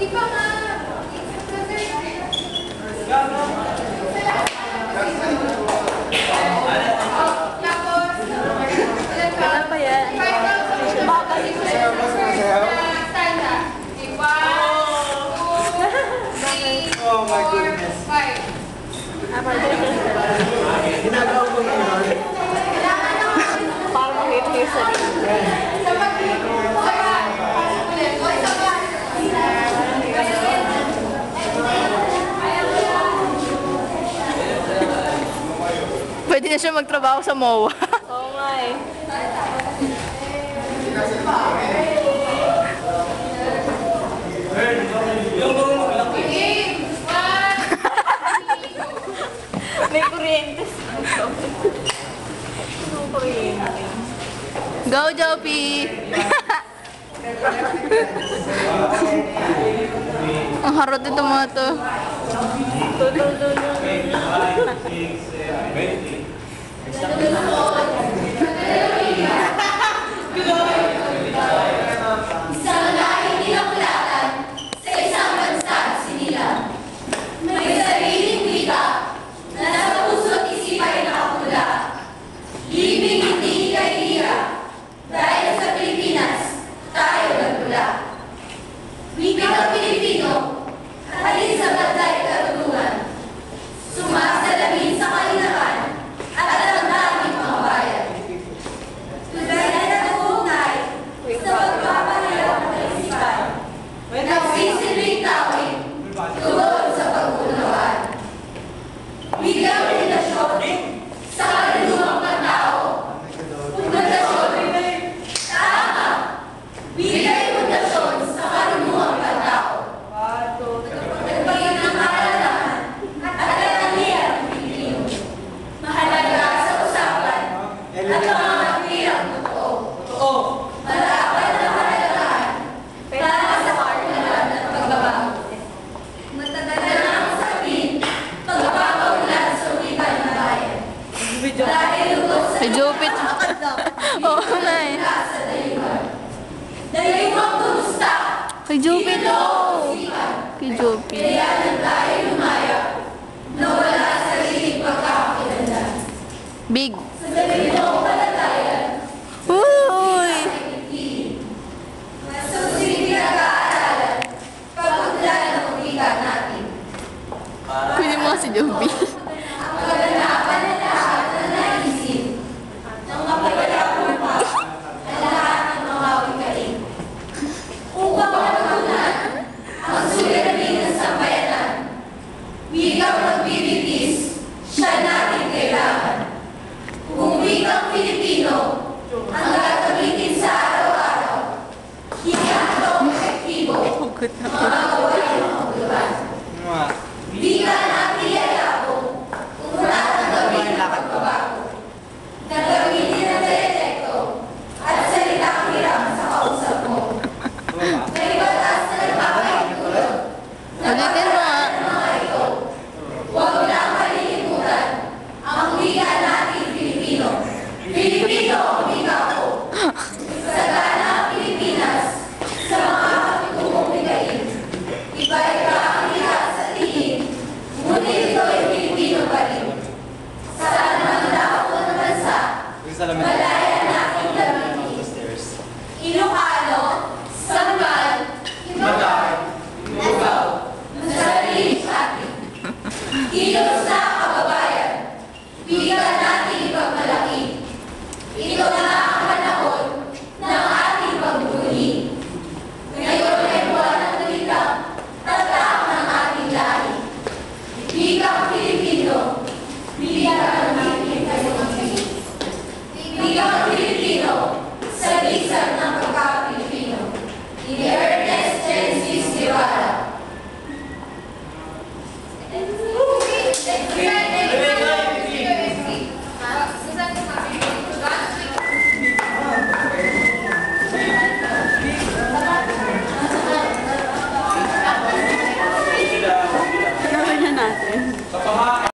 Di pa nga. Wala pa yan. Baka dito siya. Oh my goodness. 5. Ginagawa ko ngayon. Para makita yung sarili. Pwede na siya magtrabaho sa MOA. Oo nga eh. May kuryente. May kuryente. Go, Jopi! Ang harot ito mga to. Isang lahing kinakulatan sa isang bansa sinilang. May sariling wika na nasa puso't isipay nakapula. Libing hindi kahihira dahil sa Pilipinas tayo nagmula. Wikang Pilipino, halin sa banday karunungan. Sumasalamin sa kalinakan at ang daming mga bayan. Tulad na natutunay sa pagpapahayag ng isipan. Nagsisilbing tawid tugon sa pag-unawaan. Bilang relasyon sa karunungang pagtao. Pundasyon, tama. Bilang pundasyon sa karunungang pagtao. Nagpagin ng kahalagahan at katangian ng Pilipino. Mahalaga sa usapan at mga hirang totoo. Malapad na kahalagahan para sa kaunlaran at pagbabago. Matagal na ang sabihin, pagpapaunlad sa ulipan na bayan. Dahil lubos sa Si Jupit. Oo na eh. sa dayuhan. Dayuhang kumusta? Kay Jupit. Isipan. Kay Jupit. Kaya na tayo lumaya na wala sa sarili pagkakakilanlan. Big. Sa ganitong kalagayan, Uy! sa susunod na kaaralan, pag-unlan ng wika natin. Pwede mo si Jupit. Ang kaganapan na lahat na naisip ng mapagalapan pa ang lahat ng mga wikain. Upang matutunan ang suliranin ng sambayanan, wikang magbibigis, siya natin kailangan. Kung wikang Pilipino ang gagamitin sa araw-araw, hindi ito epektibo, mga gawain ng pagluban. Wika natin yayako kung natatanggapin ang pagbabago. Nagamitin ang dialekto at salitang hiram sa kausap mo. May batas na nagpapahintulot. Ulitin mo nga. Mga ito, huwag lang kalilimutan ang wika natin Pilipino. Pilipino ang wika ko. Sagana ang Pilipinas sa mga katutubong wikain. Iba-iba ang wika sa tingin, ngunit ito'y Pilipino pa rin. Saan man dako ng bansa, malaya natin gamitin. Ilocano, Samban, Ibabaw, Lagaw, Nasarili atin. Kilos na kababayan, wika natin ipagmalaki. Ito na ang panahon ng ating pagbubuli. Ngayon ay buwan ng wikang tatak ng ating lahi. Wikang Pilipino, wika ng ating kayong Wikang Pilipino,